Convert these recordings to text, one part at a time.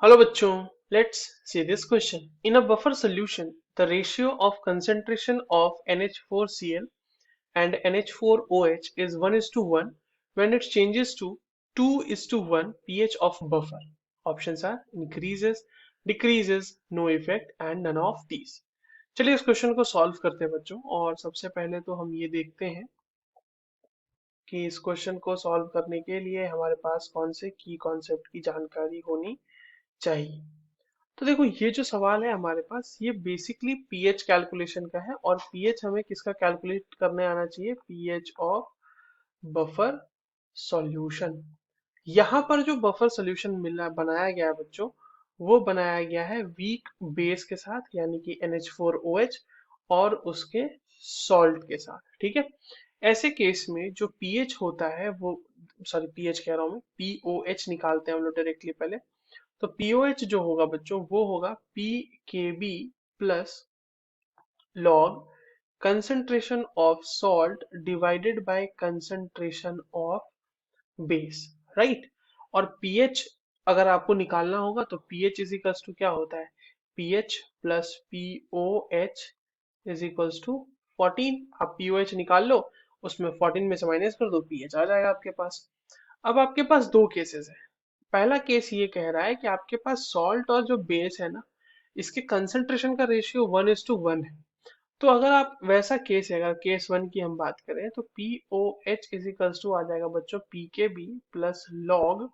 Hello bachcho, let's see this question. In a buffer solution, the ratio of concentration of NH4Cl and NH4OH is 1 is to 1 when it changes to 2 is to 1 pH of buffer. Options are increases, decreases, no effect and none of these. चलिए इस question को solve करते हैं बच्चों और सबसे पहले तो हम ये देखते हैं कि इस क्वेश्चन को सॉल्व करने के लिए हमारे पास कौन से की कॉन्सेप्ट की जानकारी होनी चाहिए। तो देखो ये जो सवाल है हमारे पास ये बेसिकली पीएच कैलकुलेशन का है और पीएच हमें किसका कैलकुलेट करने आना चाहिए, पीएच ऑफ बफर सॉल्यूशन। यहाँ पर जो बफर सॉल्यूशन मिला बनाया गया है बच्चों, वो बनाया गया है वीक बेस के साथ यानी कि NH4OH और उसके सॉल्ट के साथ। ठीक है, ऐसे केस में जो पीएच होता है वो, सॉरी पीएच कह रहा हूँ मैं, पीओएच निकालते हैं हम लोग डायरेक्टली पहले। तो पीओएच जो होगा बच्चों वो होगा P K B plus log concentration of salt divided by concentration of base, right. और पीएच अगर आपको निकालना होगा तो पीएच इज इक्वल्स टू क्या होता है, pH plus pOH is equals to 14। आप पीओएच निकाल लो, उसमें 14 में से माइनस कर दो, पीएच आ जाएगा आपके पास। अब आपके पास दो केसेस है। पहला केस ये कह रहा है कि आपके पास सॉल्ट और जो बेस है ना, इसके कंसंट्रेशन का रेशियो 1 is to 1 है। तो अगर आप वैसा केस है, अगर केस वन की हम बात करें तो P O H is equals to आ जाएगा बच्चों P K B plus log,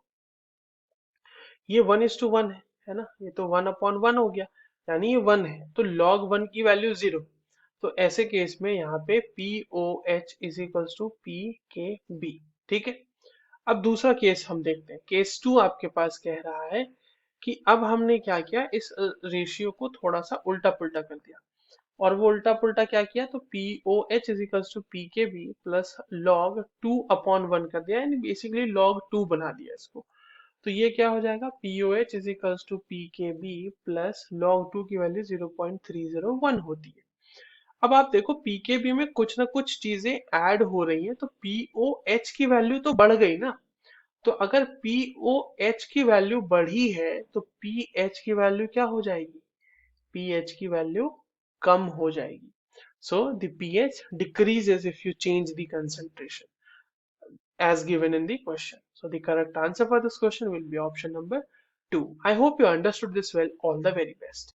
ये 1 is to 1 है ना, ये तो 1/1 हो गया, यानी ये 1 है तो log 1 की वैल्यू 0। तो ऐसे केस में यहाँ पे P O H is equals to P K B. ठीक है, अब दूसरा केस हम देखते हैं। केस टू आपके पास कह रहा है कि अब हमने क्या किया, इस रेशियो को थोड़ा सा उल्टा पुल्टा कर दिया। और वो उल्टा पुल्टा क्या किया, तो P O H is equals to P K B plus log 2/1 कर दिया, यानी बेसिकली लॉग 2 बना दिया इसको। तो ये क्या हो जाएगा, P O H is equals to P K B plus log 2 की वैल्यू 0.301 होती है। अब आप देखो पीकेबी में कुछ ना कुछ चीजें ऐड हो रही हैं, तो पीओ एच की वैल्यू तो बढ़ गई ना। तो अगर पीओ एच की वैल्यू बढ़ी है तो पी एच की वैल्यू क्या हो जाएगी, पी एच की वैल्यू कम हो जाएगी। So the pH decreases if you change the concentration as given in the question. So the correct answer for this question will be option number 2. I hope you understood this well. All the very best.